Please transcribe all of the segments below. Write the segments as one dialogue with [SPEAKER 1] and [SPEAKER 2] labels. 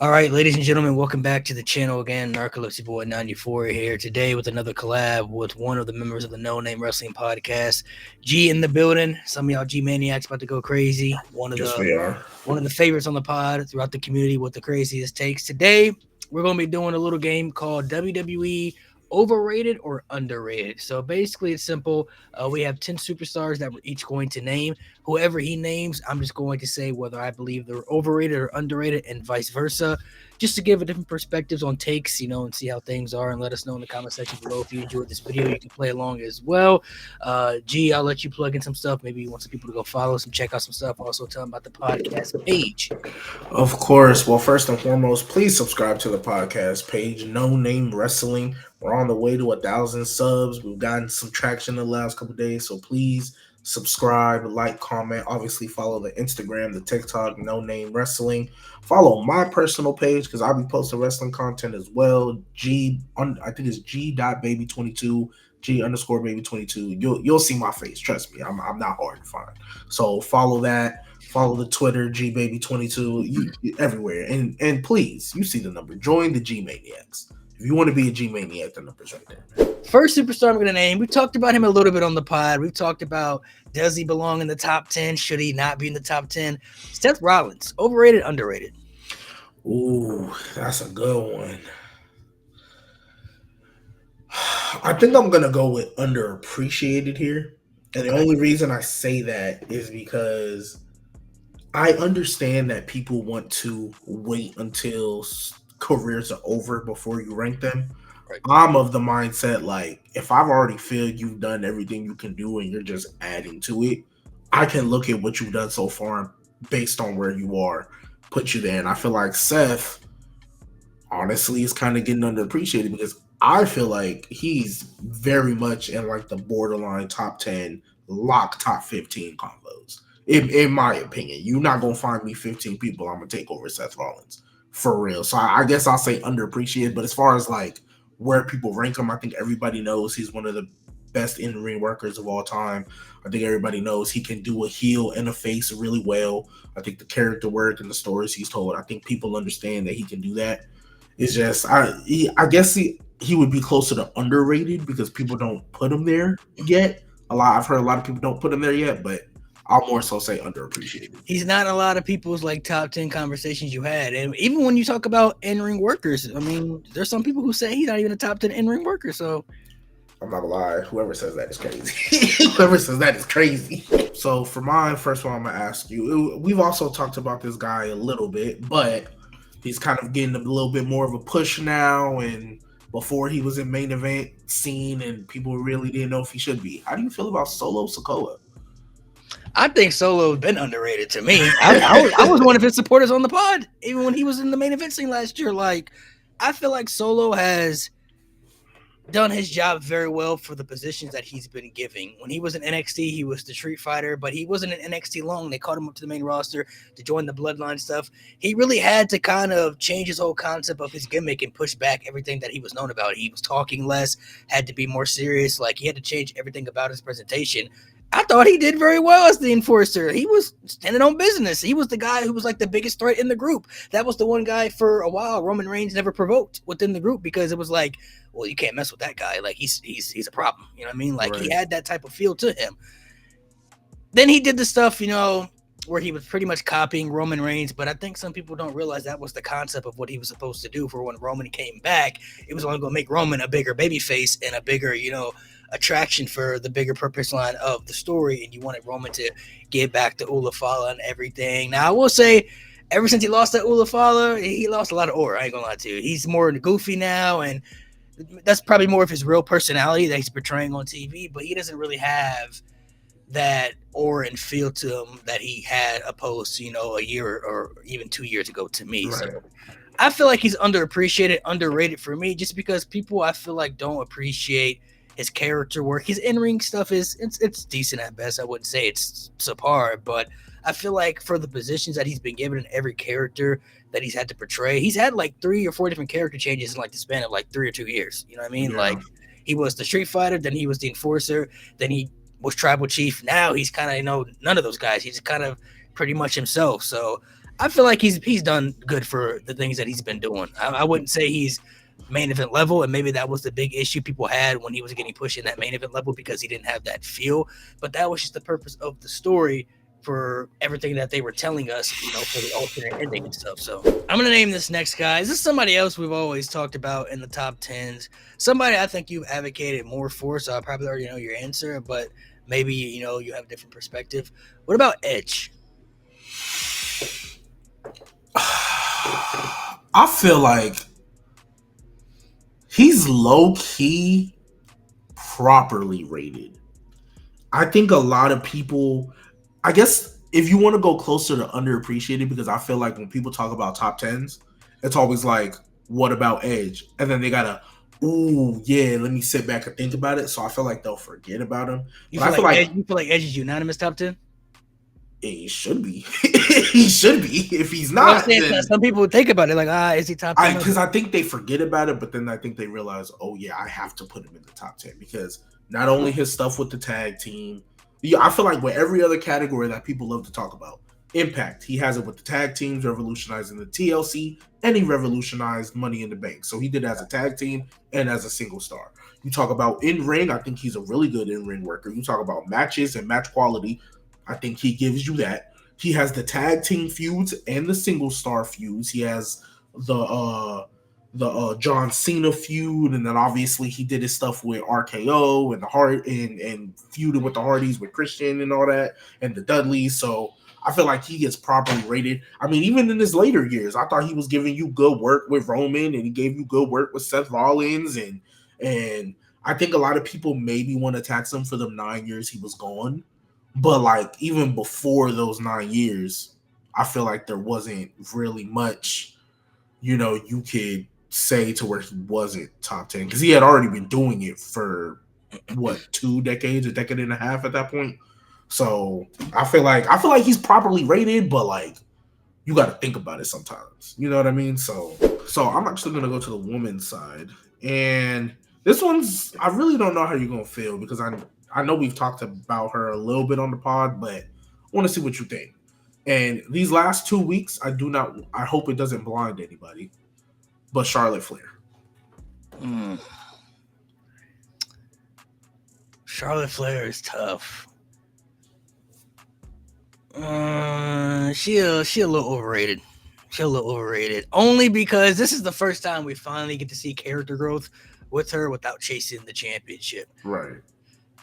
[SPEAKER 1] All right, ladies and gentlemen, welcome back to the channel again. Narcolepsy Boy 94 here today with another collab with one of the members of the No Name Wrestling Podcast. G in the building. Some of y'all G maniacs about to go crazy. One of
[SPEAKER 2] Yes,
[SPEAKER 1] the
[SPEAKER 2] we are.
[SPEAKER 1] favorites on the pod throughout the community with the craziest takes. Today, we're going to be doing a little game called WWE Overrated or Underrated. So basically, it's simple. We have 10 superstars that we're each going to name. Whoever he names, I'm just going to say whether I believe they're overrated or underrated and vice versa, just to give a different perspectives on takes, and see how things are, and let us know in the comment section below. If you enjoyed this video, you can play along as well. G, I'll let you plug in some stuff. Maybe you want some people to go follow some, check out some stuff. Also tell them about the podcast page.
[SPEAKER 2] Of course. Well, first and foremost, please subscribe to the podcast page, No Name Wrestling. We're on the way to 1,000 subs. We've gotten some traction in the last couple of days, so please subscribe, like, comment. Obviously, follow the Instagram, the TikTok, No Name Wrestling. Follow my personal page because I'll be posting wrestling content as well. I think it's G.baby22, G_baby22. You'll see my face. Trust me, I'm not hard to find. So follow that. Follow the Twitter, GBaby22, everywhere. And please, you see the number. Join the G Maniacs. If you want to be a G Maniac, the number's right there.
[SPEAKER 1] First superstar I'm going to name, we talked about him a little bit on the pod. We've talked about, does he belong in the top 10? Should he not be in the top 10? Seth Rollins, overrated, underrated?
[SPEAKER 2] Ooh, that's a good one. I think I'm going to go with underappreciated here. And the only reason I say that is because I understand that people want to wait until careers are over before you rank them.
[SPEAKER 1] Right.
[SPEAKER 2] I'm of the mindset like if I've already feel you've done everything you can do and you're just adding to it, I can look at what you've done so far based on where you are, put you there. And I feel like Seth, honestly, is kind of getting underappreciated because I feel like he's very much in like the borderline top 10, lock top 15 combos. In my opinion, you're not gonna find me 15 people I'm gonna take over Seth Rollins for real. So I guess I'll say underappreciated. But as far as like where people rank him, I think everybody knows he's one of the best in ring workers of all time. I think everybody knows he can do a heel and a face really well. I think the character work and the stories he's told, I think people understand that he can do that. It's just I guess he would be closer to underrated because people don't put him there yet. I've heard a lot of people don't put him there yet, but I'll more so say underappreciated.
[SPEAKER 1] He's not a lot of people's like top 10 conversations you had. And even when you talk about in-ring workers, I mean, there's some people who say he's not even a top 10 in-ring worker. So
[SPEAKER 2] I'm not gonna lie, whoever says that is crazy. Whoever says that is crazy. So for mine, first of all, I'm gonna ask you. We've also talked about this guy a little bit, but he's kind of getting a little bit more of a push now. And before he was in main event scene, and people really didn't know if he should be. How do you feel about Solo Sikoa?
[SPEAKER 1] I think Solo's been underrated to me. I was one of his supporters on the pod, even when he was in the main event scene last year. Like, I feel like Solo has done his job very well for the positions that he's been giving. When he was in NXT, he was the Street Fighter, but he wasn't in NXT long. They called him up to the main roster to join the Bloodline stuff. He really had to kind of change his whole concept of his gimmick and push back everything that he was known about. He was talking less, had to be more serious. Like, he had to change everything about his presentation. I thought he did very well as the enforcer. He was standing on business. He was the guy who was like the biggest threat in the group. That was the one guy for a while Roman Reigns never provoked within the group because it was like, well, you can't mess with that guy. Like he's a problem. You know what I mean? Like He had that type of feel to him. Then he did the stuff, where he was pretty much copying Roman Reigns, but I think some people don't realize that was the concept of what he was supposed to do. For when Roman came back, it was only going to make Roman a bigger babyface and a bigger, attraction for the bigger purpose line of the story, and you wanted Roman to get back to Ulafala and everything. Now, I will say, ever since he lost that Ulafala, he lost a lot of aura. I ain't gonna lie to you. He's more goofy now, and that's probably more of his real personality that he's portraying on TV, but he doesn't really have that aura and feel to him that he had opposed to, a year or even 2 years ago to me. Right. So I feel like he's underappreciated, underrated for me, just because people I feel like don't appreciate his character work. His in-ring stuff it's decent at best. I wouldn't say it's subpar, but I feel like for the positions that he's been given in every character that he's had to portray, he's had like 3 or 4 different character changes in like the span of like 3 or 2 years. You know what I mean? Yeah. Like he was the Street Fighter, then he was the Enforcer, then he was Tribal Chief. Now he's kind of, none of those guys. He's kind of pretty much himself. So I feel like he's done good for the things that he's been doing. I wouldn't say he's main event level, and maybe that was the big issue people had when he was getting pushed in that main event level because he didn't have that feel. But that was just the purpose of the story for everything that they were telling us, for the alternate ending and stuff. So I'm gonna name this next guy. This is somebody else we've always talked about in the top tens. Somebody I think you've advocated more for, so I probably already know your answer, but maybe you have a different perspective. What about Edge?
[SPEAKER 2] I feel like he's low key properly rated. I think a lot of people, I guess, if you want to go closer to underappreciated, because I feel like when people talk about top tens, it's always like, what about Edge? And then they gotta, ooh, yeah, let me sit back and think about it. So I feel like they'll forget about him.
[SPEAKER 1] You feel like Edge is unanimous top 10?
[SPEAKER 2] He should be. He should be. If he's not,
[SPEAKER 1] then some people would think about it like, is he top 10?
[SPEAKER 2] Because I think they forget about it, but then I think they realize, oh yeah, I have to put him in the top 10 because not only his stuff with the tag team. Yeah, I feel like with every other category that people love to talk about, Impact, he has it with the tag teams, revolutionizing the TLC, and he revolutionized Money in the Bank. So he did it as a tag team and as a single star. You talk about in-ring, I think he's a really good in-ring worker. You talk about matches and match quality, I think he gives you that. He has the tag team feuds and the single star feuds. He has the John Cena feud, and then obviously he did his stuff with RKO and the Hart and feuding with the Hardys with Christian and all that, and the Dudleys. So I feel like he gets properly rated. I mean, even in his later years, I thought he was giving you good work with Roman, and he gave you good work with Seth Rollins, and I think a lot of people maybe want to tax him for the 9 years he was gone. But like even before those 9 years, I feel like there wasn't really much, you could say to where he wasn't top 10 because he had already been doing it for what, 2 decades, a decade and a half at that point. So I feel like he's properly rated, but like you got to think about it sometimes. You know what I mean? So I'm actually gonna go to the women's side, and this one's, I really don't know how you're gonna feel because I know we've talked about her a little bit on the pod, but I want to see what you think. And these last 2 weeks, I hope it doesn't blind anybody, but Charlotte Flair.
[SPEAKER 1] Charlotte Flair is tough. She a little overrated. She's a little overrated. Only because this is the first time we finally get to see character growth with her without chasing the championship.
[SPEAKER 2] Right.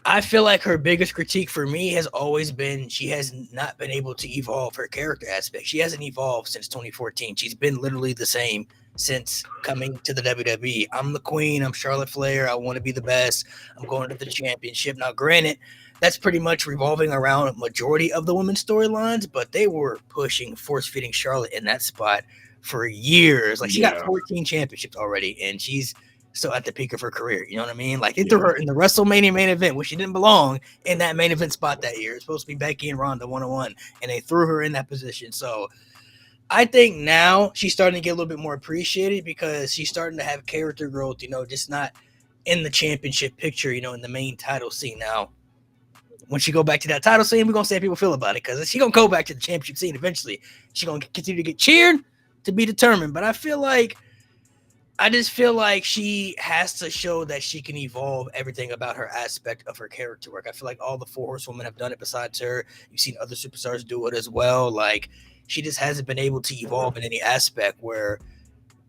[SPEAKER 1] I feel like her biggest critique for me has always been she has not been able to evolve her character aspect. She hasn't evolved since 2014. She's been literally the same since coming to the WWE. I'm the queen. I'm Charlotte Flair. I want to be the best. I'm going to the championship. Now, granted, that's pretty much revolving around a majority of the women's storylines, but they were pushing, force-feeding Charlotte in that spot for years. Like, she got 14 championships already, and she's still at the peak of her career. You know what I mean? Like, they threw her in the WrestleMania main event, where she didn't belong in that main event spot that year. It's supposed to be Becky and Ronda 1-on-1, and they threw her in that position. So I think now she's starting to get a little bit more appreciated because she's starting to have character growth, just not in the championship picture, in the main title scene. Now, when she go back to that title scene, we're going to see how people feel about it because she's going to go back to the championship scene eventually. She's going to continue to get cheered, to be determined. But I just feel like she has to show that she can evolve everything about her aspect of her character work. I feel like all the 4 horsewomen have done it besides her. You've seen other superstars do it as well. Like, she just hasn't been able to evolve in any aspect where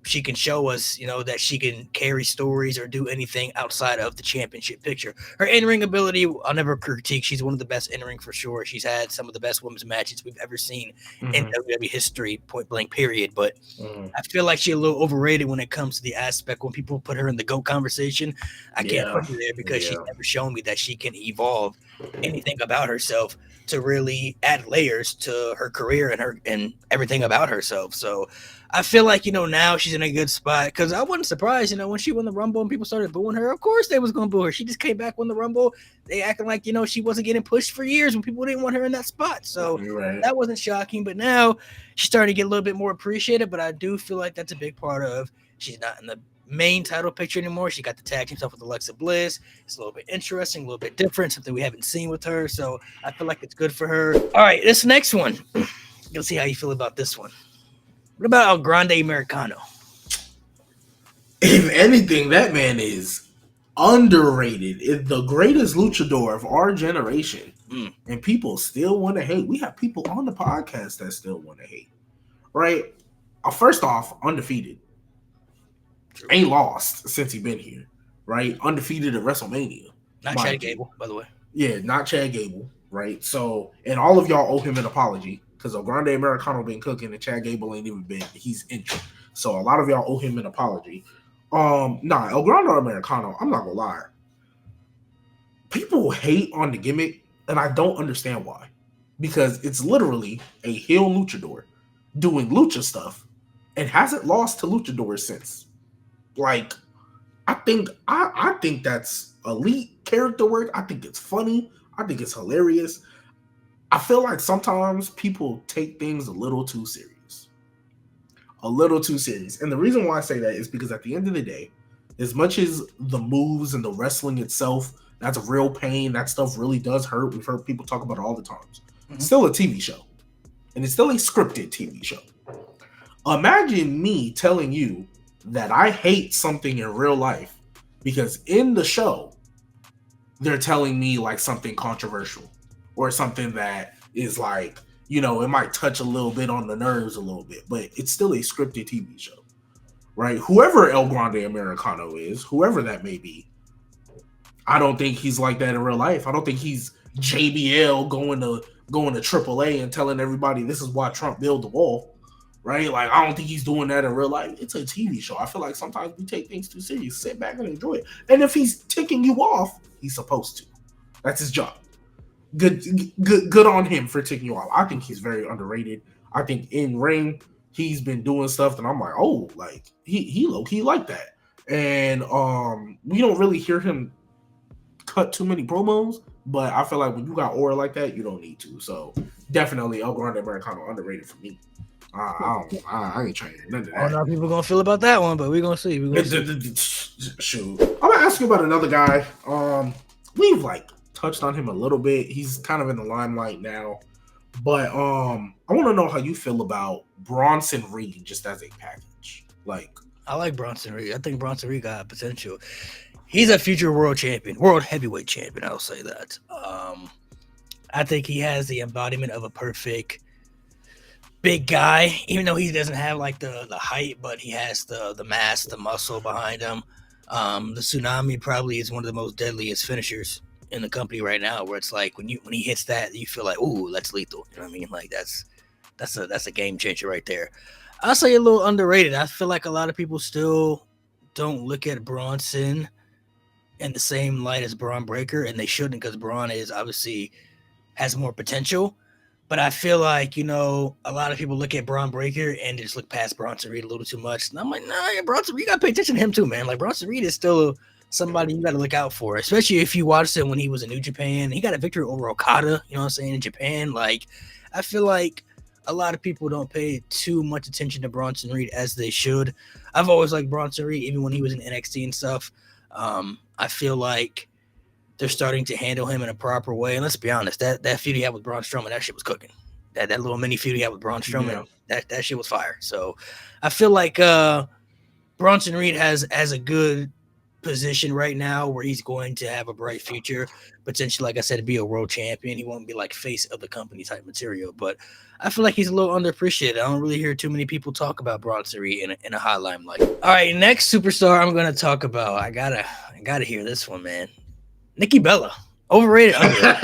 [SPEAKER 1] she can show us, that she can carry stories or do anything outside of the championship picture. Her in-ring ability, I'll never critique. She's one of the best in-ring for sure. She's had some of the best women's matches we've ever seen in WWE history, point blank period. But I feel like she's a little overrated when it comes to the aspect when people put her in the GOAT conversation. I can't put her there because she's never shown me that she can evolve anything about herself to really add layers to her career and everything about herself. So I feel like, now she's in a good spot because I wasn't surprised, when she won the Rumble and people started booing her. Of course they was going to boo her. She just came back, won the Rumble. They acting like, she wasn't getting pushed for years when people didn't want her in that spot. So that wasn't shocking. But now she's starting to get a little bit more appreciated. But I do feel like that's a big part of she's not in the main title picture anymore. She got to tag herself with Alexa Bliss. It's a little bit interesting, a little bit different, something we haven't seen with her. So I feel like it's good for her. All right, this next one. Let's see how you feel about this one. What about El Grande Americano?
[SPEAKER 2] If anything, that man is underrated. Is the greatest luchador of our generation, and people still want to hate. We have people on the podcast that still want to hate. Right? First off, undefeated.
[SPEAKER 1] True.
[SPEAKER 2] Ain't lost since he been here. Right? Undefeated at WrestleMania.
[SPEAKER 1] Not Chad Gable, by the way.
[SPEAKER 2] Yeah, not Chad Gable. Right? So, and all of y'all owe him an apology because El Grande Americano been cooking and Chad Gable ain't even been. He's injured. So a lot of y'all owe him an apology. El Grande Americano, I'm not gonna lie. People hate on the gimmick, and I don't understand why. Because it's literally a heel luchador doing lucha stuff and hasn't lost to luchadors since. Like, I think that's elite character work. I think it's funny. I think it's hilarious. I feel like sometimes people take things a little too serious. A little too serious. And the reason why I say that is because at the end of the day, as much as the moves and the wrestling itself, that's a real pain. That stuff really does hurt. We've heard people talk about it all the times. It's still a TV show. And it's still a scripted TV show. Imagine me telling you that I hate something in real life because in the show, they're telling me like something controversial or something that is like, you know, it might touch a little bit on the nerves a little bit, but it's still a scripted TV show, right? Whoever El Grande Americano is, whoever that may be, I don't think he's like that in real life. I don't think he's JBL going to AAA and telling everybody this is why Trump built the wall, right? Like, I don't think he's doing that in real life. It's a TV show. I feel like sometimes we take things too serious. Sit back and enjoy it. And if he's ticking you off, he's supposed to. That's his job. Good on him for ticking you off. I think he's very underrated. I think in ring he's been doing stuff that I'm like, oh, like he low-key like that. And we don't really hear him cut too many promos, but I feel like when you got aura like that, you don't need to. So definitely El Grande Americano underrated for me. I ain't trying to none of that.
[SPEAKER 1] I don't know how people gonna feel about that one, but we're gonna see.
[SPEAKER 2] Shoot. I'm gonna ask you about another guy. We've like touched on him a little bit. He's kind of in the limelight now. But I want to know how you feel about Bronson Reed just as a package. Like,
[SPEAKER 1] I like Bronson Reed. I think Bronson Reed got potential. He's a future world champion, world heavyweight champion. I'll say that. I think he has the embodiment of a perfect big guy, even though he doesn't have like the height, but he has the mass, the muscle behind him. The Tsunami probably is one of the most deadliest finishers in the company right now, where it's like when he hits that, you feel like, ooh, that's lethal. You know what I mean? Like that's a game changer right there. I'll say a little underrated. I feel like a lot of people still don't look at Bronson in the same light as Braun Breaker, and they shouldn't, because Braun is obviously has more potential. But I feel like, you know, a lot of people look at Braun Breaker and just look past Bronson Reed a little too much. And I'm like, nah, Bronson Reed, you got to pay attention to him too, man. Like, Bronson Reed is still somebody you got to look out for, especially if you watched him when he was in New Japan. He got a victory over Okada, you know what I'm saying, in Japan. Like, I feel like a lot of people don't pay too much attention to Bronson Reed as they should. I've always liked Bronson Reed, even when he was in NXT and stuff. I feel like they're starting to handle him in a proper way. And let's be honest, that feud he had with Braun Strowman, that shit was cooking. That little mini feud he had with Braun Strowman, that shit was fire. So I feel like Bronson Reed has a good position right now where he's going to have a bright future. Potentially, like I said, to be a world champion. He won't be like face of the company type material. But I feel like he's a little underappreciated. I don't really hear too many people talk about Bronson Reed in a high limelight. All right, next superstar I'm going to talk about. I gotta hear this one, man. Nikki Bella, overrated, underrated.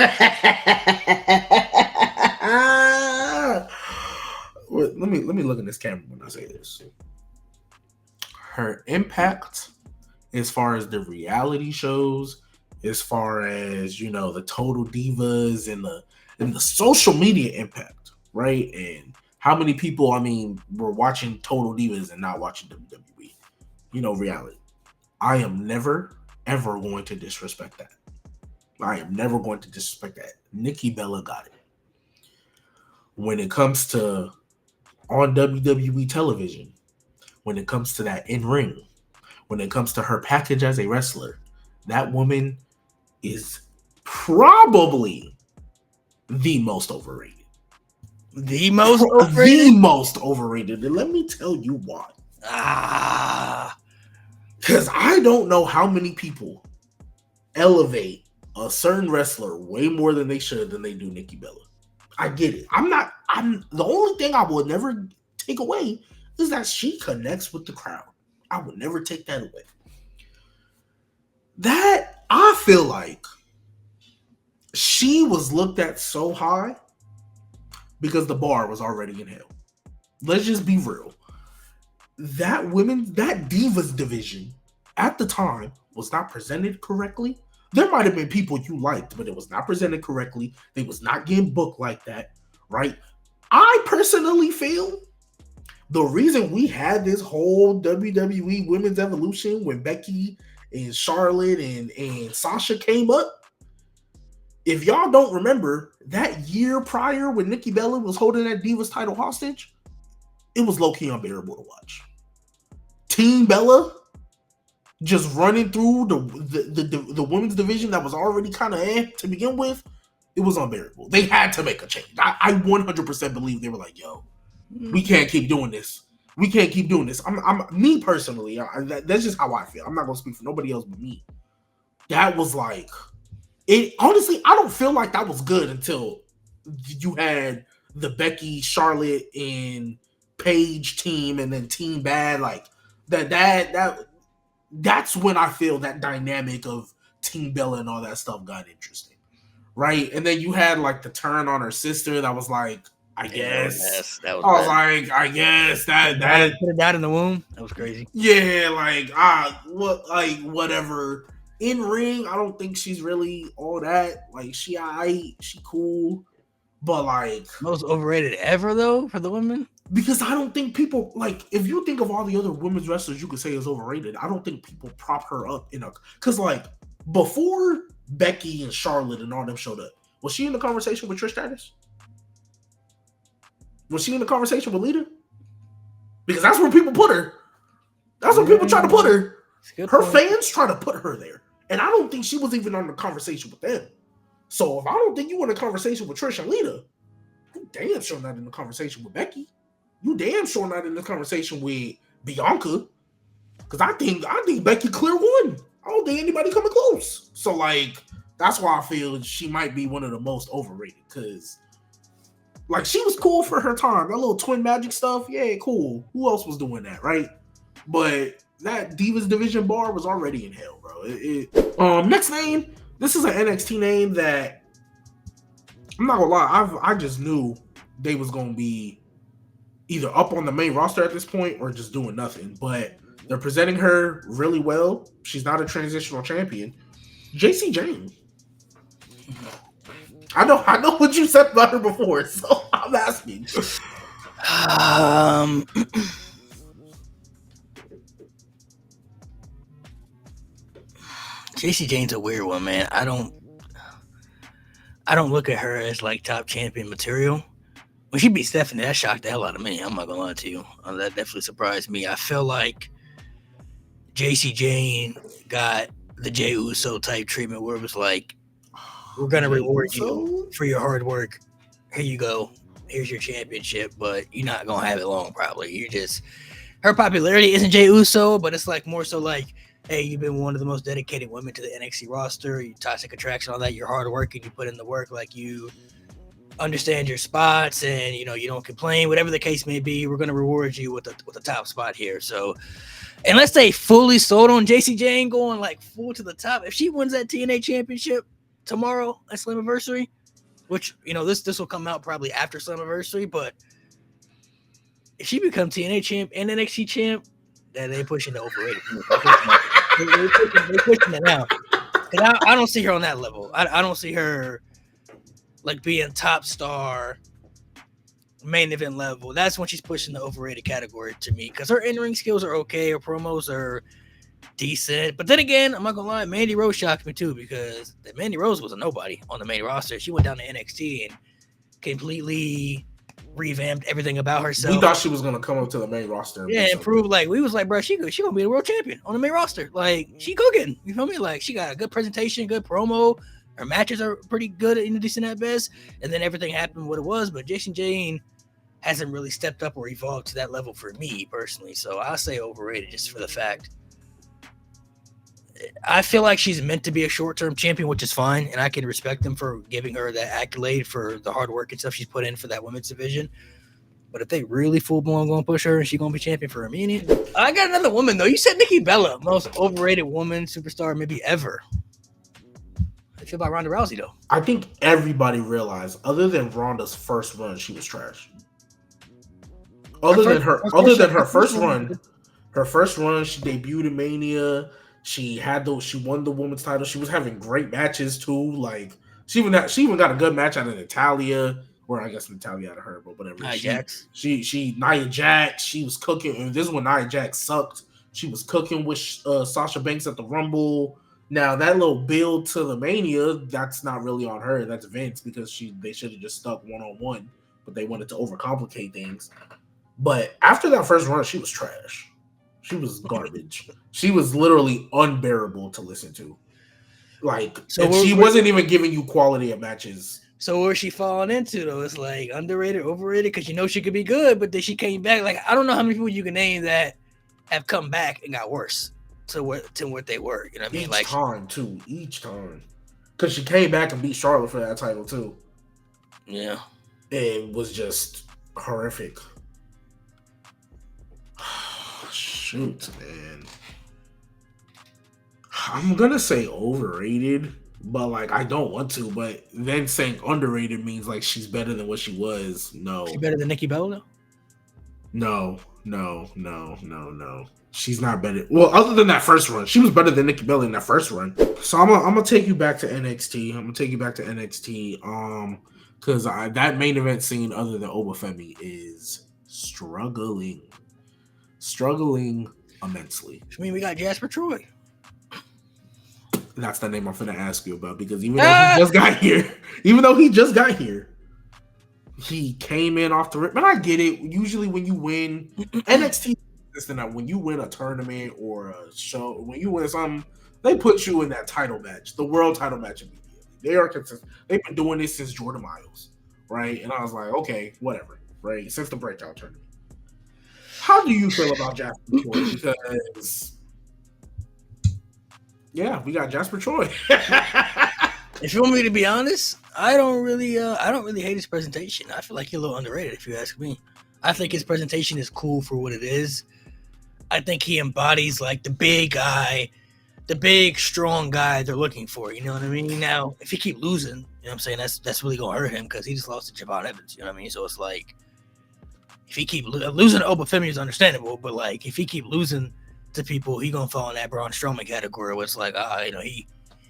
[SPEAKER 2] Let me look in this camera when I say this. Her impact, as far as the reality shows, as far as, you know, the Total Divas and the social media impact, right? And how many people, I mean, were watching Total Divas and not watching WWE. You know, reality. I am never, ever going to disrespect that. I am never going to disrespect that. Nikki Bella got it. When it comes to on WWE television, when it comes to that in-ring, when it comes to her package as a wrestler, that woman is probably the most overrated.
[SPEAKER 1] The most overrated?
[SPEAKER 2] The most overrated. And let me tell you why. Because I don't know how many people elevate a certain wrestler way more than they should than they do Nikki Bella. I get it. I'm the only thing I will never take away is that she connects with the crowd. I would never take that away. That I feel like she was looked at so high because the bar was already in hell. Let's just be real. That Divas division at the time was not presented correctly. There might have been people you liked, but it was not presented correctly. They was not getting booked like that, right? I personally feel the reason we had this whole WWE Women's Evolution when Becky and Charlotte and Sasha came up, if y'all don't remember, that year prior when Nikki Bella was holding that Divas title hostage, it was low-key unbearable to watch. Team Bella just running through the women's division that was already kind of to begin with, it was unbearable. They had to make a change. I 100% believe they were like, yo, we can't keep doing this. We can't keep doing this. I'm me personally, that's just how I feel. I'm not going to speak for nobody else but me. That was like, it. Honestly, I don't feel like that was good until you had the Becky, Charlotte, and Paige team, and then Team Bad. Like that's when I feel that dynamic of Team Bella and all that stuff got interesting, right? And then you had like the turn on her sister that was like, I guess
[SPEAKER 1] that was.
[SPEAKER 2] I was like, I guess that
[SPEAKER 1] put it down in the womb. That was crazy.
[SPEAKER 2] Yeah, like whatever. In ring, I don't think she's really all that. Like she cool, but like
[SPEAKER 1] most overrated ever though for the women.
[SPEAKER 2] Because I don't think people like if you think of all the other women's wrestlers you could say is overrated. I don't think people prop her up because like before Becky and Charlotte and all them showed up, was she in the conversation with Trish Stratus? Was she in the conversation with Lita? Because that's where people put her. That's where people try to put her. Her fans try to put her there. And I don't think she was even on the conversation with them. So if I don't think you were in a conversation with Trish and Lita, you damn sure not in the conversation with Becky. You damn sure not in the conversation with Bianca. Because I think Becky clear won. I don't think anybody coming close. So like that's why I feel she might be one of the most overrated. Because like she was cool for her time. That little twin magic stuff, yeah, cool. Who else was doing that, right? But that Divas Division bar was already in hell, bro. Next name. This is an NXT name that I'm not gonna lie. I just knew they was gonna be either up on the main roster at this point or just doing nothing. But they're presenting her really well. She's not a transitional champion. Jacy Jayne. I know what you said about her before, so I'm asking.
[SPEAKER 1] Jacy Jayne's a weird one, man. I don't look at her as like top champion material. When she beat Stephanie, that shocked the hell out of me. I'm not gonna lie to you. That definitely surprised me. I feel like Jacy Jayne got the Jey Uso type treatment where it was like, we're gonna reward you for your hard work. Here you go. Here's your championship, but you're not gonna have it long probably. Her popularity isn't Jey Uso, but it's like more so like, hey, you've been one of the most dedicated women to the NXT roster. You toxic attraction, all that. You're hard working. You put in the work. Like you understand your spots, and you don't complain. Whatever the case may be, we're going to reward you with a top spot here. So, unless they fully sold on Jacy Jayne going like full to the top, if she wins that TNA championship tomorrow at Slammiversary, which this will come out probably after Slammiversary, but if she becomes TNA champ and NXT champ, then they pushing the overrated. They're pushing it now. Because I don't see her on that level. I don't see her like being top star, main event level. That's when she's pushing the overrated category to me. Because her in-ring skills are okay. Her promos are decent. But then again, I'm not going to lie, Mandy Rose shocked me too. Because Mandy Rose was a nobody on the main roster. She went down to NXT and completely revamped everything about herself.
[SPEAKER 2] We thought she was gonna come up to the main roster.
[SPEAKER 1] And prove like we was like, bro, she gonna be the world champion on the main roster. Like she cooking. You feel me? Like she got a good presentation, good promo, Her matches are pretty good and decent at best, and then everything happened what it was. But Jacy Jayne hasn't really stepped up or evolved to that level for me personally. So I'll say overrated just for the fact. I feel like she's meant to be a short-term champion, which is fine, and I can respect them for giving her that accolade for the hard work and stuff she's put in for that women's division. But if they really full-blown going to push her and she's going to be champion for a minute. I got another woman, though. You said Nikki Bella, most overrated woman superstar maybe ever. How do you feel about Ronda Rousey, though?
[SPEAKER 2] I think everybody realized, other than Ronda's first run, she was trash. Other than her first run, she debuted in Mania. She won the women's title. She was having great matches too. Like she even got a good match out of Natalya. Or I guess Natalya out of her, but whatever. Nia Jax. She was cooking, and this is when Nia Jax sucked. She was cooking with Sasha Banks at the Rumble. Now that little build to the Mania, that's not really on her. That's Vince because they should have just stuck 1-on-1, but they wanted to overcomplicate things. But after that first run, she was trash. She was garbage. She was literally unbearable to listen to. Like, so she wasn't even giving you quality of matches.
[SPEAKER 1] So where's she falling into, though? It's like underrated, overrated, because you know she could be good, but then she came back. Like, I don't know how many people you can name that have come back and got worse to what they were. You know what I mean?
[SPEAKER 2] Each time. Because she came back and beat Charlotte for that title, too.
[SPEAKER 1] Yeah.
[SPEAKER 2] It was just horrific. Shoot, man. I'm going to say overrated. But, like, I don't want to. But then saying underrated means, like, she's better than what she was. No.
[SPEAKER 1] She better than Nikki Bella?
[SPEAKER 2] No. She's not better. Well, other than that first run. She was better than Nikki Bella in that first run. So, I'm gonna take you back to NXT. Because that main event scene, other than Obafemi, is struggling. Struggling immensely.
[SPEAKER 1] I mean, we got Jasper Troy.
[SPEAKER 2] That's the name I'm finna ask you about because even though he just got here, he came in off the rip. And I get it. Usually when you win NXT, when you win a tournament or a show, when you win something, they put you in that title match, the world title match immediately. They are consistent. They've been doing this since Jordan Miles, right? And I was like, okay, whatever, right? Since the breakout tournament. How do you feel about Jasper Troy? Because yeah, we got Jasper Troy.
[SPEAKER 1] If you want me to be honest, I don't really hate his presentation. I feel like he's a little underrated, if you ask me. I think his presentation is cool for what it is. I think he embodies like the big guy, the big strong guy they're looking for. You know what I mean? Now, if he keep losing, you know what I'm saying, that's really gonna hurt him because he just lost to Javon Evans. You know what I mean? So it's like if he keep losing to Obafemi is understandable, but like if he keep losing to people, he gonna fall in that Braun Strowman category where it's like,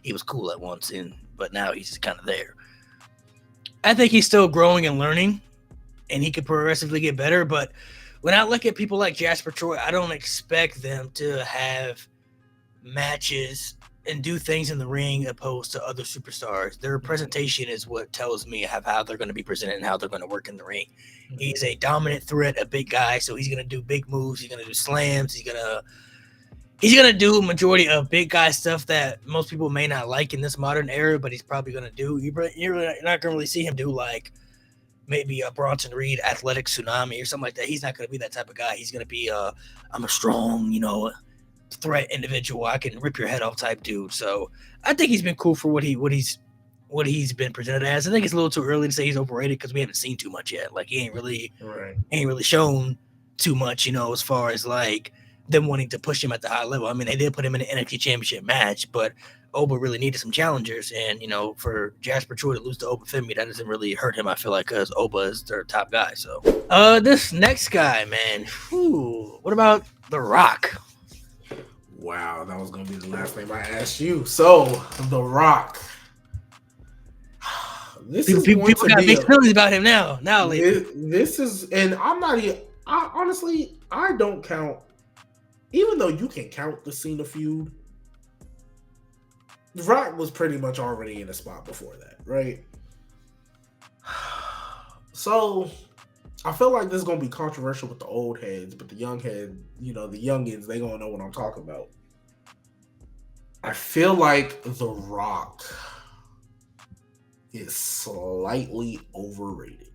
[SPEAKER 1] he was cool at once, but now he's just kind of there. I think he's still growing and learning, and he could progressively get better. But when I look at people like Jasper Troy, I don't expect them to have matches and do things in the ring opposed to other superstars. Their presentation is what tells me how they're going to be presented and how they're going to work in the ring. He's a dominant threat, a big guy, so he's going to do big moves. He's going to do slams. He's gonna do a majority of big guy stuff that most people may not like in this modern era, but he's probably gonna do. You're not gonna really see him do like maybe a Bronson Reed athletic tsunami or something like that. He's not gonna be that type of guy. He's gonna be I'm a strong, threat individual. I can rip your head off type dude. So I think he's been cool for what he's been presented as. I think it's a little too early to say he's overrated because we haven't seen too much yet. Like he ain't really shown too much, as far as like them wanting to push him at the high level. I mean, they did put him in an NXT championship match, but Oba really needed some challengers. And, for Jasper Troy to lose to Obafemi, that doesn't really hurt him, I feel like, because Oba is their top guy. So, this next guy, man, what about The Rock?
[SPEAKER 2] Wow, that was going to be the last name I asked you. So, The Rock.
[SPEAKER 1] People got big feelings about him now.
[SPEAKER 2] This is, and I'm not even, honestly, I don't count. Even though you can count the Cena feud, The Rock was pretty much already in a spot before that, right? So, I feel like this is going to be controversial with the old heads, but the young head, the youngins, they going to know what I'm talking about. I feel like The Rock is slightly overrated.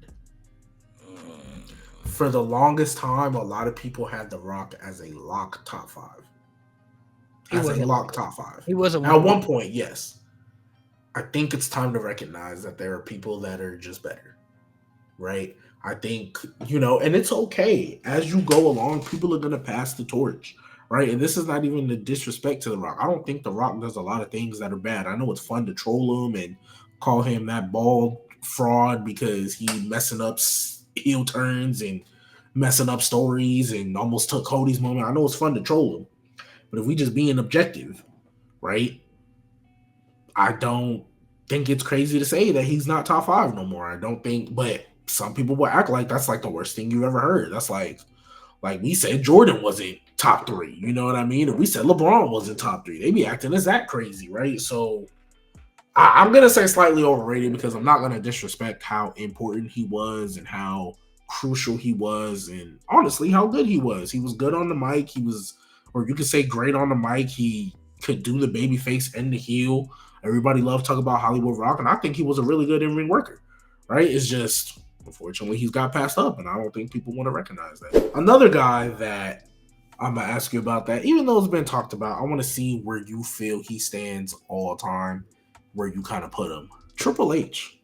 [SPEAKER 2] For the longest time, a lot of people had The Rock as a lock top 5. Top 5.
[SPEAKER 1] He wasn't
[SPEAKER 2] At one point, yes. I think it's time to recognize that there are people that are just better, right? I think, and it's okay. As you go along, people are going to pass the torch, right? And this is not even the disrespect to The Rock. I don't think The Rock does a lot of things that are bad. I know it's fun to troll him and call him that bald fraud because he messing up heel turns and messing up stories and almost took Cody's moment. I know it's fun to troll him. But if we just being objective, right? I don't think it's crazy to say that he's not top 5 no more. I don't think, but some people will act like that's like the worst thing you ever heard. That's like we said Jordan wasn't top 3. You know what I mean? And we said LeBron wasn't top 3. They be acting as that crazy, right? So I'm going to say slightly overrated because I'm not going to disrespect how important he was and how crucial he was and honestly how good he was. He was good on the mic. He was, or you could say great on the mic. He could do the baby face and the heel. Everybody loved talking about Hollywood Rock, and I think he was a really good in-ring worker, right? It's just, unfortunately, he's got passed up, and I don't think people want to recognize that. Another guy that I'm going to ask you about that, even though it's been talked about, I want to see where you feel he stands all time, where you kind of put him. Triple H.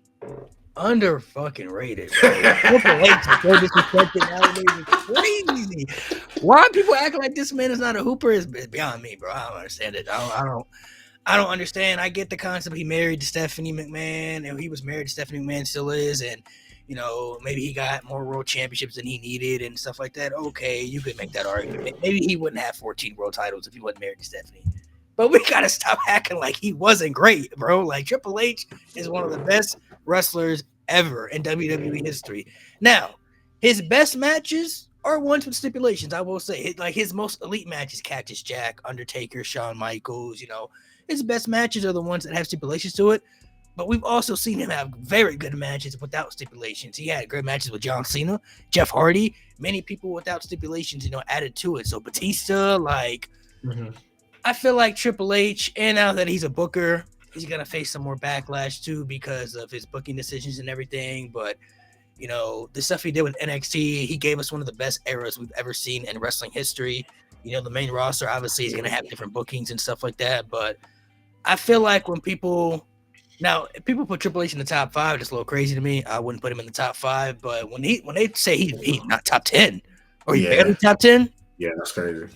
[SPEAKER 1] Under fucking rated. Triple H is so disrespected nowadays. It's crazy. Why people acting like this man is not a hooper is beyond me, bro. I don't understand it. I don't understand. I get the concept. He married to Stephanie McMahon, and he was married to Stephanie McMahon, still is, and maybe he got more world championships than he needed and stuff like that. Okay, you could make that argument. Maybe he wouldn't have 14 world titles if he wasn't married to Stephanie. But we gotta stop acting like he wasn't great, bro. Like Triple H is one of the best wrestlers ever in WWE history. Now, his best matches are ones with stipulations. I will say, like his most elite matches: Cactus Jack, Undertaker, Shawn Michaels. His best matches are the ones that have stipulations to it. But we've also seen him have very good matches without stipulations. He had great matches with John Cena, Jeff Hardy, many people without stipulations, added to it. So Batista, I feel like Triple H, and now that he's a booker, he's going to face some more backlash too because of his booking decisions and everything. But, the stuff he did with NXT, he gave us one of the best eras we've ever seen in wrestling history. The main roster, obviously, is going to have different bookings and stuff like that. But I feel like when people put Triple H in the top 5, it's a little crazy to me. I wouldn't put him in the top 5. But when they say he's not top 10 or he's barely top 10.
[SPEAKER 2] Yeah, that's crazy.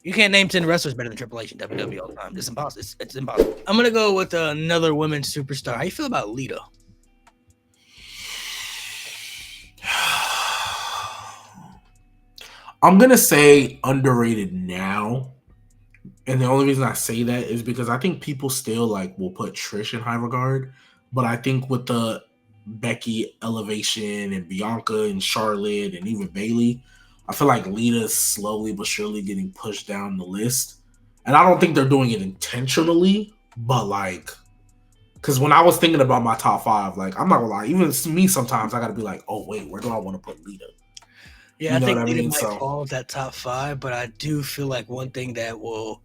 [SPEAKER 1] You can't name 10 wrestlers better than Triple H in WWE all the time. It's impossible. It's impossible. I'm going to go with another women's superstar. How you feel about Lita?
[SPEAKER 2] I'm going to say underrated now. And the only reason I say that is because I think people still will put Trish in high regard. But I think with the Becky elevation and Bianca and Charlotte and even Bayley, I feel like Lita's slowly but surely getting pushed down the list. And I don't think they're doing it intentionally, but because when I was thinking about my top 5, I'm not gonna lie, even me sometimes I gotta be like, oh wait, where do I want to put Lita?
[SPEAKER 1] Yeah, I think Lita might fall that top 5, but I do feel like one thing that will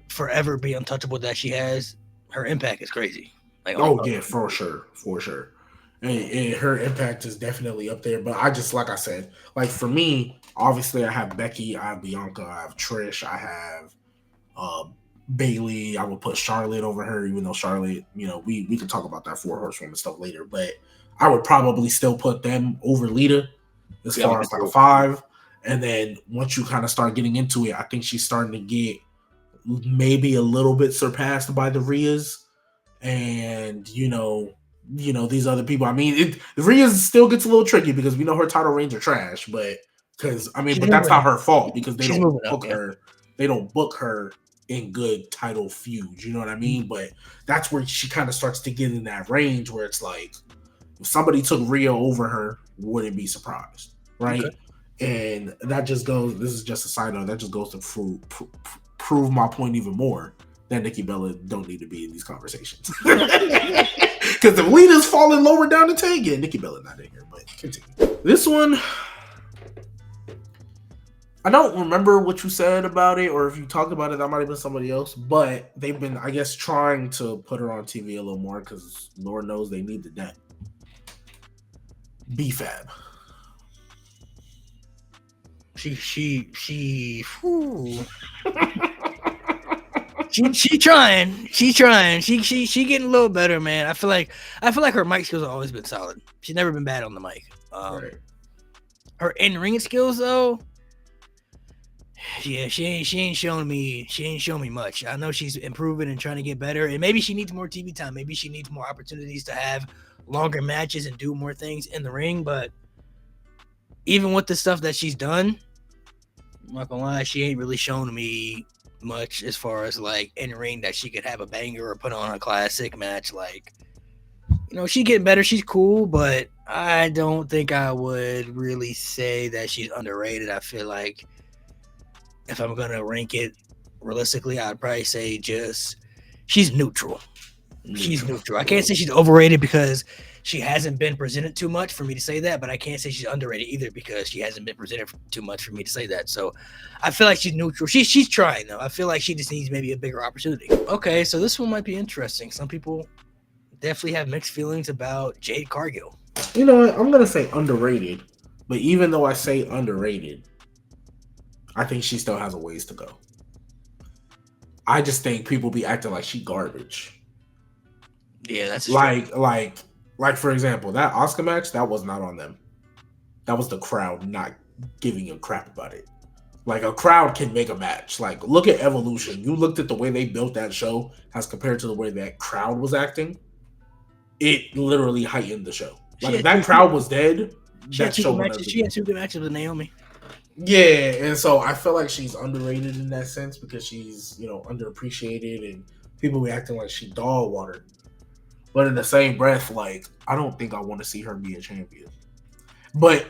[SPEAKER 1] forever be untouchable that she has, her impact is crazy.
[SPEAKER 2] Yeah, for sure. And her impact is definitely up there. But I just, like I said, for me, obviously I have Becky, I have Bianca, I have Trish, I have Bayley. I would put Charlotte over her, even though Charlotte, we can talk about that 4 horsewoman stuff later. But I would probably still put them over Lita as far as a 5. And then once you kind of start getting into it, I think she's starting to get maybe a little bit surpassed by the Rheas. And, these other people. I mean, the Rhea's still gets a little tricky because we know her title reigns are trash, but but that's not her fault because they don't book her. They don't book her in good title feuds. You know what I mean? But that's where she kind of starts to get in that range where it's like, if somebody took Rhea over her, wouldn't be surprised, right? Okay. And that just goes. This is just a side note. That just goes to prove my point even more. That Nikki Bella don't need to be in these conversations. Because if Lita's falling lower down the tag, Nikki Bella not in here, but continue. This one, I don't remember what you said about it, or if you talked about it, that might have been somebody else. But they've been, I guess, trying to put her on TV a little more because Lord knows they need the debt. B-Fab.
[SPEAKER 1] Whew. She trying. She getting a little better, man. I feel like her mic skills have always been solid. She's never been bad on the mic.
[SPEAKER 2] Right.
[SPEAKER 1] Her in-ring skills though, yeah, she ain't showing me much. I know she's improving and trying to get better, and maybe she needs more TV time. Maybe she needs more opportunities to have longer matches and do more things in the ring. But even with the stuff that she's done, I'm not gonna lie, she ain't really shown me much as far as like in ring that she could have a banger or put on a classic match. Like, you know, she's getting better. She's cool, but I don't think I would really say that she's underrated. I feel like if I'm gonna rank it realistically, I'd probably say just she's neutral. She's neutral. I can't say she's overrated because she hasn't been presented too much for me to say that, but I can't say she's underrated either because she hasn't been presented too much for me to say that. So I feel like she's neutral. She's trying though. I feel like she just needs maybe a bigger opportunity. Okay, so this one might be interesting. Some people definitely have mixed feelings about Jade Cargill.
[SPEAKER 2] You know what? I'm gonna say underrated, but even though I say underrated, I think she still has a ways to go. I just think people be acting like she garbage.
[SPEAKER 1] Yeah, that's
[SPEAKER 2] like for example, that Oscar match, that was not on them. That was the crowd not giving a crap about it. Like, a crowd can make a match. Like, look at Evolution. You looked at the way they built that show as compared to the way that crowd was acting. It literally heightened the show. Like, if that crowd was dead, that show would have.
[SPEAKER 1] She had 2 good matches with Naomi.
[SPEAKER 2] Yeah, and so I feel like she's underrated in that sense because she's, you know, underappreciated and people be acting like she dog water. But in the same breath, like, I don't think I want to see her be a champion. But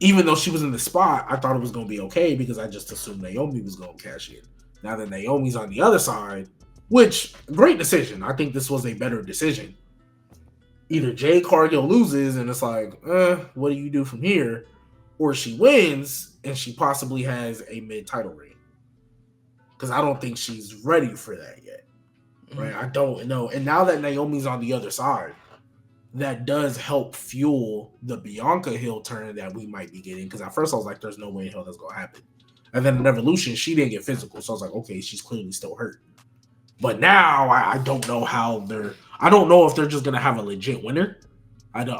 [SPEAKER 2] even though she was in the spot, I thought it was going to be okay because I just assumed Naomi was going to cash in. Now that Naomi's on the other side, which, great decision. I think this was a better decision. Either Jade Cargill loses and it's like, what do you do from here? Or she wins and she possibly has a mid-title reign. Because I don't think she's ready for that yet. Right? I don't know. And now that Naomi's on the other side, that does help fuel the Bianca heel turn that we might be getting. Because at first I was like, there's no way in hell that's going to happen. And then in Evolution, she didn't get physical. So I was like, okay, she's clearly still hurt. But now I don't know how I don't know if they're just going to have a legit winner.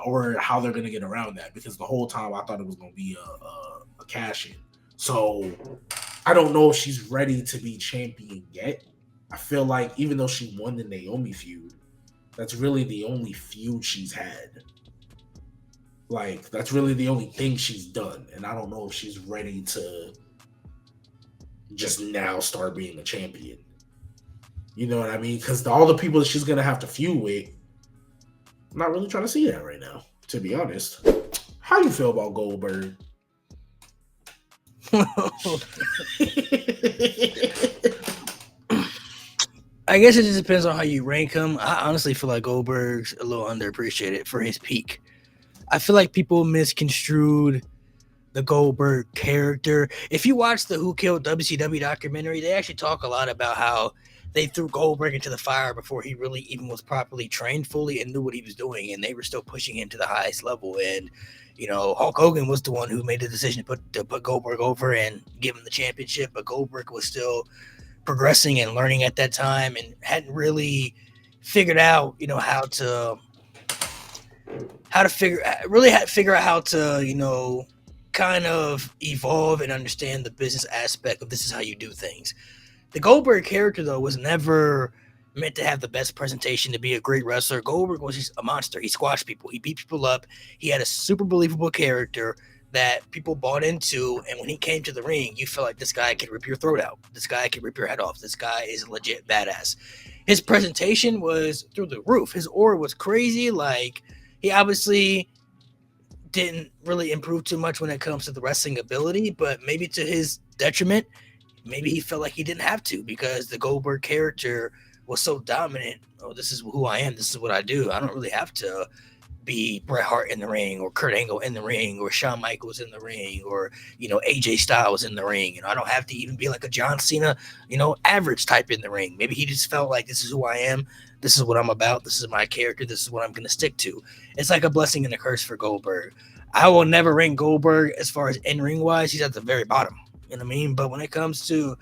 [SPEAKER 2] Or how they're going to get around that. Because the whole time I thought it was going to be a cash in. So I don't know if she's ready to be champion yet. I feel like even though she won the Naomi feud, that's really the only feud she's had. Like, that's really the only thing she's done. And I don't know if she's ready to just now start being a champion. You know what I mean? Because all the people that she's going to have to feud with, I'm not really trying to see that right now, to be honest. How you feel about Goldberg?
[SPEAKER 1] I guess it just depends on how you rank him. I honestly feel like Goldberg's a little underappreciated for his peak. I feel like people misconstrued the Goldberg character. If you watch the Who Killed WCW documentary, they actually talk a lot about how they threw Goldberg into the fire before he really even was properly trained fully and knew what he was doing, and they were still pushing him to the highest level. And, you know, Hulk Hogan was the one who made the decision to put Goldberg over and give him the championship, but Goldberg was still progressing and learning at that time and hadn't really figured out, you know, how to figure out how to, you know, kind of evolve and understand the business aspect of this is how you do things. The Goldberg character, though, was never meant to have the best presentation, to be a great wrestler. Goldberg was just a monster. He squashed people. He beat people up. He had a super believable character that people bought into, and when he came to the ring, you felt like this guy could rip your throat out. This guy could rip your head off. This guy is legit badass. His presentation was through the roof. His aura was crazy. Like, he obviously didn't really improve too much when it comes to the wrestling ability, but maybe to his detriment, maybe he felt like he didn't have to because the Goldberg character was so dominant. Oh, this is who I am. This is what I do. I don't really have to be Bret Hart in the ring, or Kurt Angle in the ring, or Shawn Michaels in the ring, or AJ Styles in the ring. I don't have to even be like a John Cena, average type in the ring. Maybe he just felt like, this is who I am, this is what I'm about, this is my character, this is what I'm going to stick to. It's like a blessing and a curse for Goldberg. I will never rank Goldberg as far as in ring wise. He's at the very bottom. You know what I mean? But when it comes to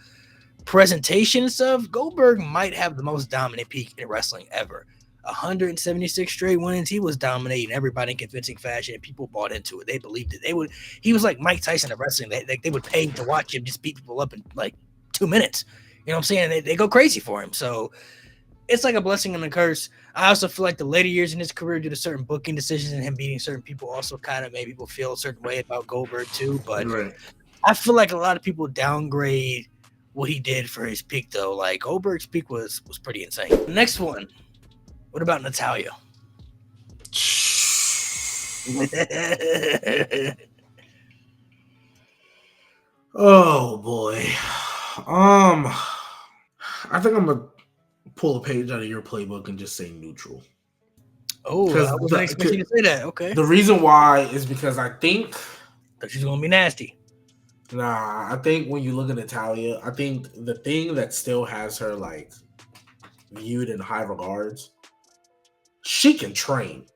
[SPEAKER 1] presentation and stuff, Goldberg might have the most dominant peak in wrestling ever. 176 straight wins. He was dominating everybody in convincing fashion, and people bought into it. They believed it. He was like Mike Tyson of wrestling. They would pay to watch him just beat people up in like 2 minutes. You know what I'm saying? They go crazy for him. So it's like a blessing and a curse. I also feel like the later years in his career, due to certain booking decisions and him beating certain people, also kind of made people feel a certain way about Goldberg too. But
[SPEAKER 2] Right.
[SPEAKER 1] I feel like a lot of people downgrade what he did for his peak, though. Like, Goldberg's peak was pretty insane. Next one. What about Natalya?
[SPEAKER 2] Oh boy. I think I'm gonna pull a page out of your playbook and just say neutral.
[SPEAKER 1] Oh, I wasn't expecting you to say that. Okay.
[SPEAKER 2] The reason why is because I think
[SPEAKER 1] that she's gonna be nasty.
[SPEAKER 2] Nah, I think when you look at Natalya, I think the thing that still has her like viewed in high regards, she can train.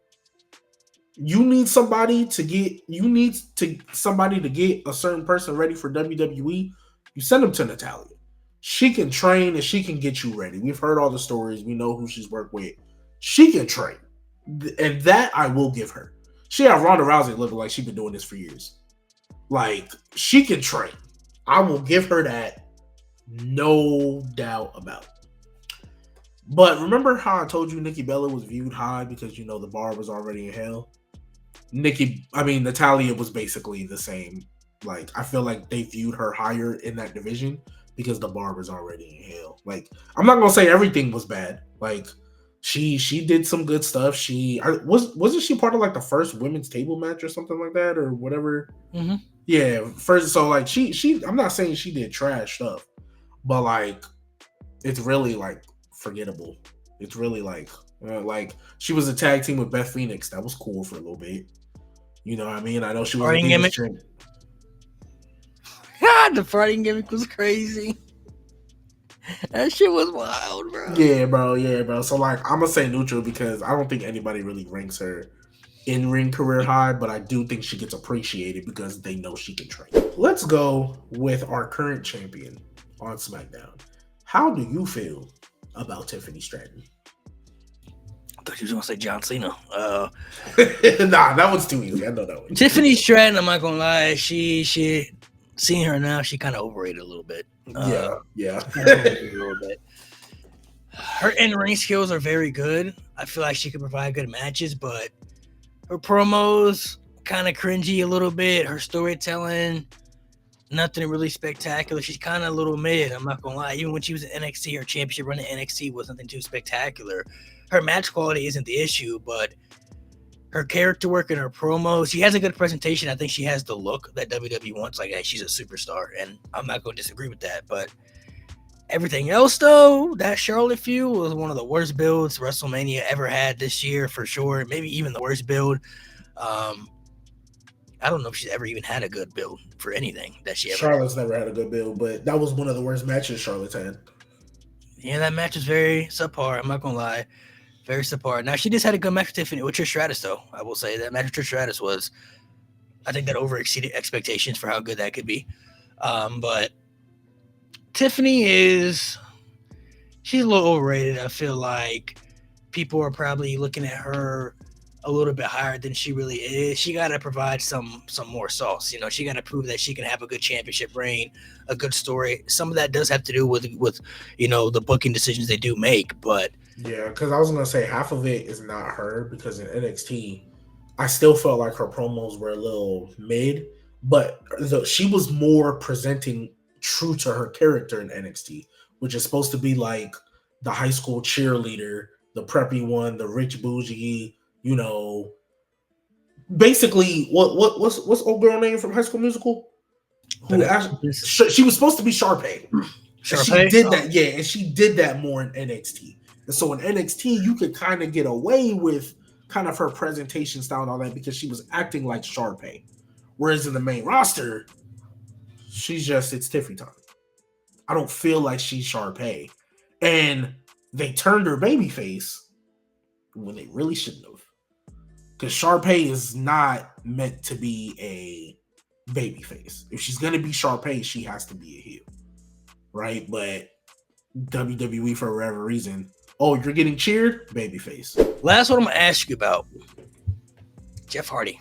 [SPEAKER 2] You need somebody to get a certain person ready for WWE. You send them to Natalya. She can train and she can get you ready. We've heard all the stories. We know who she's worked with. She can train, and that I will give her. She had Ronda Rousey looking like she's been doing this for years. Like, she can train. I will give her that, no doubt about it. But remember how I told you Nikki Bella was viewed high because, the bar was already in hell? Natalya was basically the same. Like, I feel like they viewed her higher in that division because the bar was already in hell. Like, I'm not going to say everything was bad. Like, she did some good stuff. Wasn't she part of like the first women's table match or something like that or whatever?
[SPEAKER 1] Mm-hmm.
[SPEAKER 2] Yeah, first. So like she I'm not saying she did trash stuff, but like it's really like forgettable. It's really like she was a tag team with Beth Phoenix. That was cool for a little bit. You know what I mean? I know she was a gimmick.
[SPEAKER 1] God, the farting gimmick was crazy. That shit was wild, bro.
[SPEAKER 2] Yeah, bro. So like I'm gonna say neutral because I don't think anybody really ranks her in-ring career high, but I do think she gets appreciated because they know she can train. Let's go with our current champion on SmackDown. How do you feel about Tiffany Stratton?
[SPEAKER 1] I thought you was gonna say John Cena.
[SPEAKER 2] Nah, that one's too easy. I know that one.
[SPEAKER 1] Tiffany Stratton, I'm not gonna lie, she seeing her now, she kind of overrated a little bit.
[SPEAKER 2] Yeah.
[SPEAKER 1] A little bit. Her in-ring skills are very good. I feel like she could provide good matches, but her promos kind of cringy a little bit. Her storytelling, nothing really spectacular. She's kind of a little mid. I'm not gonna lie. Even when she was in NXT, her championship run in NXT was nothing too spectacular. Her match quality isn't the issue, but her character work and her promos, she has a good presentation. I think she has the look that WWE wants. Like, hey, she's a superstar, and I'm not going to disagree with that. But everything else, though, that Charlotte feud was one of the worst builds WrestleMania ever had this year, for sure. Maybe even the worst build. I don't know if she's ever even had a good build for anything that she ever
[SPEAKER 2] Charlotte's never had a good build, but that was one of the worst matches Charlotte's had.
[SPEAKER 1] Yeah, that match was very subpar. I'm not going to lie. Very subpar. Now, she just had a good match with Tiffany, with Trish Stratus, though. I will say that match with Trish Stratus was, I think that over-exceeded expectations for how good that could be. But Tiffany she's a little overrated. I feel like people are probably looking at her a little bit higher than she really is. She got to provide some more sauce. She got to prove that she can have a good championship reign, a good story. Some of that does have to do with the booking decisions they do make, but
[SPEAKER 2] yeah, because I was going to say half of it is not her because in NXT, I still felt like her promos were a little mid, but she was more presenting true to her character in NXT, which is supposed to be like the high school cheerleader, the preppy one, the rich bougie, basically what's old girl name from High School Musical? She was supposed to be Sharpay. She did that, yeah, and she did that more in NXT. And so in NXT, you could kind of get away with kind of her presentation style and all that because she was acting like Sharpay. Whereas in the main roster, it's Tiffany time. I don't feel like she's Sharpay. And they turned her babyface when they really shouldn't have. Because Sharpay is not meant to be a babyface. If she's going to be Sharpay, she has to be a heel. Right? But WWE, for whatever reason, oh, you're getting cheered? Babyface.
[SPEAKER 1] Last one I'm going to ask you about. Jeff Hardy.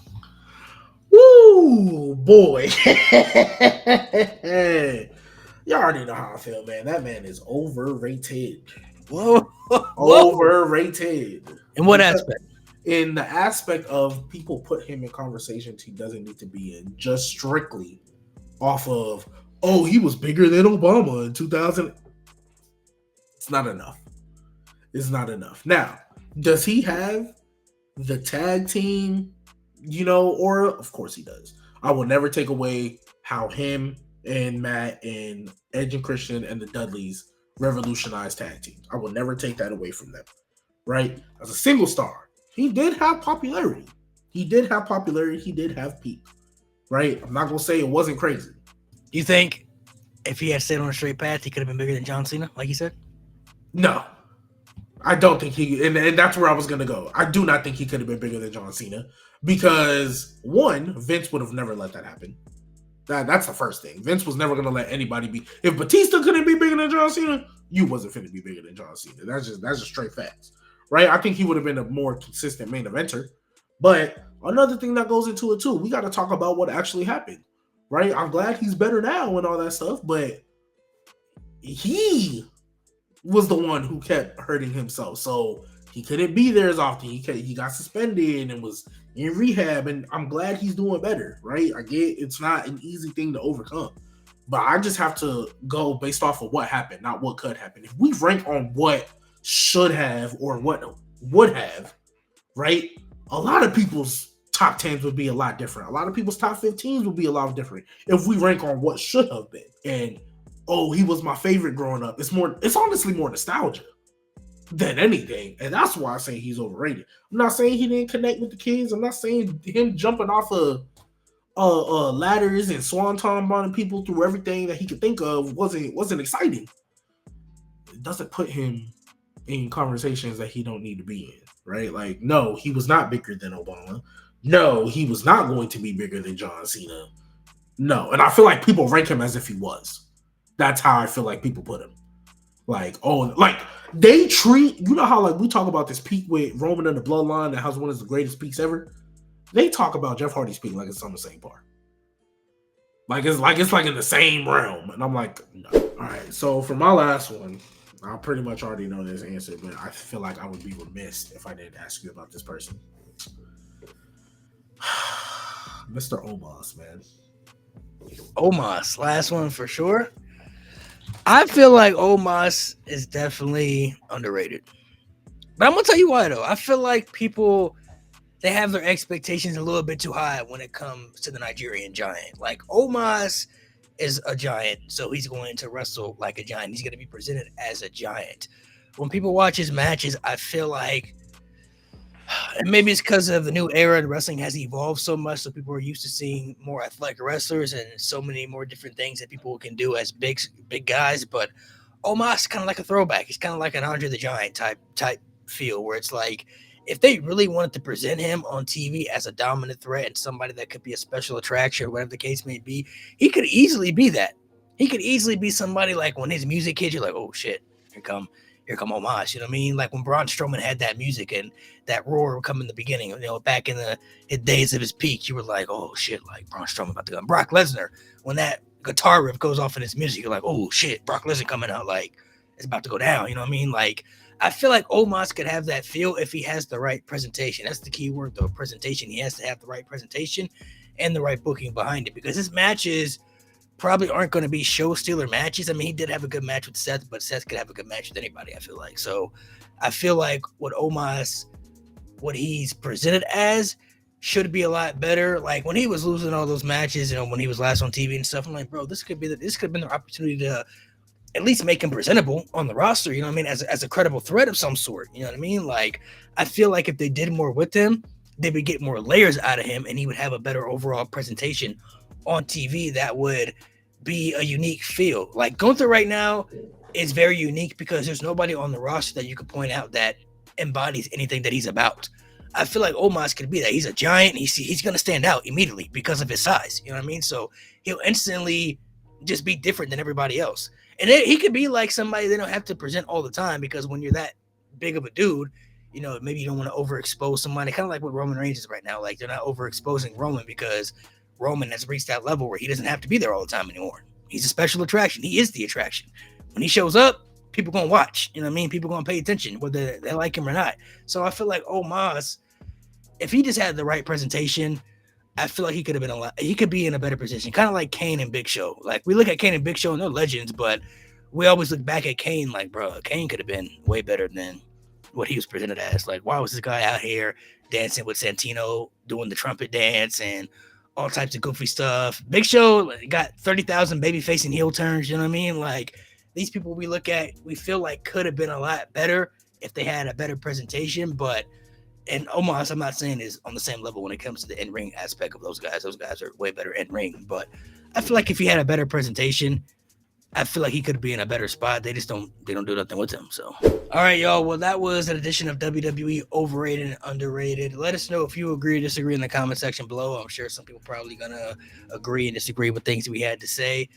[SPEAKER 2] Woo, boy. Y'all already know how I feel, man. That man is overrated.
[SPEAKER 1] Whoa.
[SPEAKER 2] Overrated.
[SPEAKER 1] In what aspect?
[SPEAKER 2] In the aspect of people put him in conversations he doesn't need to be in, just strictly off of, oh, he was bigger than Obama in 2000. It's not enough. It's not enough. Now, does he have the tag team, aura? Of course he does. I will never take away how him and Matt and Edge and Christian and the Dudleys revolutionized tag teams. I will never take that away from them, right? As a single star, he did have popularity. He did have peak, right? I'm not going to say it wasn't crazy.
[SPEAKER 1] Do you think if he had stayed on a straight path, he could have been bigger than John Cena, like he said?
[SPEAKER 2] No. I don't think and that's where I was going to go. I do not think he could have been bigger than John Cena because, one, Vince would have never let that happen. That's the first thing. Vince was never going to let anybody be. If Batista couldn't be bigger than John Cena, you wasn't finna be bigger than John Cena. That's just straight facts, right? I think he would have been a more consistent main eventer. But another thing that goes into it too, we got to talk about what actually happened, right? I'm glad he's better now and all that stuff, but he was the one who kept hurting himself, so he couldn't be there as often. He got suspended and was in rehab, and I'm glad he's doing better, right? I get it's not an easy thing to overcome, but I just have to go based off of what happened, not what could happen. If we rank on what should have or what would have, right? A lot of people's top 10s would be a lot different. A lot of people's top 15s would be a lot different if we rank on what should have been. And oh, he was my favorite growing up. It's honestly more nostalgia than anything. And that's why I say he's overrated. I'm not saying he didn't connect with the kids. I'm not saying him jumping off of ladders and swanton bombing people through everything that he could think of wasn't exciting. It doesn't put him in conversations that he don't need to be in, right? Like, no, he was not bigger than Obama. No, he was not going to be bigger than John Cena. No, and I feel like people rank him as if he was. That's how I feel like people put him. Like, oh, like they treat, how like we talk about this peak with Roman and the Bloodline that has one of the greatest peaks ever. They talk about Jeff Hardy's peak like it's on the same par. Like it's like in the same realm. And I'm like, no. All right. So for my last one, I pretty much already know this answer, but I feel like I would be remiss if I didn't ask you about this person. Mr. Omos, man.
[SPEAKER 1] Omos, last one for sure. I feel like Omos is definitely underrated. But I'm going to tell you why, though. I feel like people, they have their expectations a little bit too high when it comes to the Nigerian giant. Like, Omos is a giant, so he's going to wrestle like a giant. He's going to be presented as a giant. When people watch his matches, I feel like, and maybe it's because of the new era and wrestling has evolved so much, so people are used to seeing more athletic wrestlers and so many more different things that people can do as big guys. But Omos is kind of like a throwback. He's kind of like an Andre the Giant type feel, where it's like if they really wanted to present him on TV as a dominant threat and somebody that could be a special attraction or whatever the case may be, he could easily be that. He could easily be somebody like when his music hits, you're like, oh shit, here come Omos, you know what I mean? Like when Braun Strowman had that music and that roar would come in the beginning, back in the days of his peak, you were like, oh shit, like Braun Strowman about to go. Brock Lesnar, when that guitar riff goes off in his music, you're like, oh shit, Brock Lesnar coming out, like it's about to go down, you know what I mean? Like I feel like Omos could have that feel if he has the right presentation. That's the key word though, presentation. He has to have the right presentation and the right booking behind it, because his matches probably aren't going to be show stealer matches. I mean, he did have a good match with Seth, but Seth could have a good match with anybody, I feel like. So I feel like what he's presented as should be a lot better. Like when he was losing all those matches, when he was last on TV and stuff, I'm like, bro, this could have been the opportunity to at least make him presentable on the roster, you know what I mean, as a credible threat of some sort, you know what I mean? Like, I feel like if they did more with him, they would get more layers out of him and he would have a better overall presentation on TV that would be a unique feel. Like, Gunther right now is very unique because there's nobody on the roster that you could point out that embodies anything that he's about. I feel like Omos could be that. He's a giant. He's going to stand out immediately because of his size. You know what I mean? So he'll instantly just be different than everybody else. And he could be like somebody they don't have to present all the time, because when you're that big of a dude, you know, maybe you don't want to overexpose somebody. Kind of like what Roman Reigns is right now. Like, they're not overexposing Roman because Roman has reached that level where he doesn't have to be there all the time anymore. He's a special attraction. He is the attraction. When he shows up, people going to watch. You know what I mean? People going to pay attention, whether they like him or not. So I feel like Omos, if he just had the right presentation, I feel like he could have been he could be in a better position. Kind of like Kane and Big Show. Like, we look at Kane and Big Show and they're legends, but we always look back at Kane like, bro, Kane could have been way better than what he was presented as. Like, why was this guy out here dancing with Santino, doing the trumpet dance and all types of goofy stuff? Big Show got 30,000 baby facing heel turns. You know what I mean? Like, these people we look at, we feel like could have been a lot better if they had a better presentation. But, and Omos, I'm not saying is on the same level when it comes to the in-ring aspect of those guys. Those guys are way better in-ring. But I feel like if he had a better presentation, I feel like he could be in a better spot. They don't do nothing with him. So, all right, y'all. Well, that was an edition of WWE Overrated and Underrated. Let us know if you agree or disagree in the comment section below. I'm sure some people probably gonna agree and disagree with things we had to say.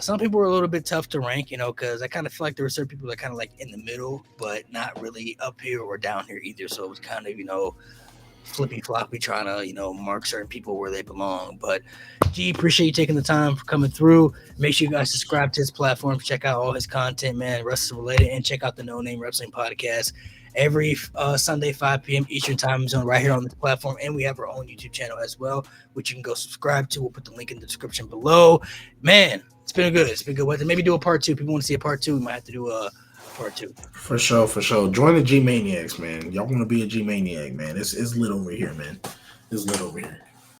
[SPEAKER 1] Some people were a little bit tough to rank, you know, because I kind of feel like there were certain people that kind of like in the middle, but not really up here or down here either. So it was kind of, you know, flippy floppy trying to, you know, mark certain people where they belong. But G, appreciate you taking the time for coming through. Make sure you guys subscribe to his platform, check out all his content, man, wrestling related, and check out the No Name Wrestling Podcast every Sunday, 5 p.m. Eastern time zone right here on this platform. And we have our own YouTube channel as well, which you can go subscribe to. We'll put the link in the description below. Man, it's been good. It's been good. Maybe do a part 2. People want to see a part 2. We might have to do a part 2.
[SPEAKER 2] For sure. Join the G Maniacs, man. Y'all want to be a G Maniac, man. It's lit over here, man. It's lit over here.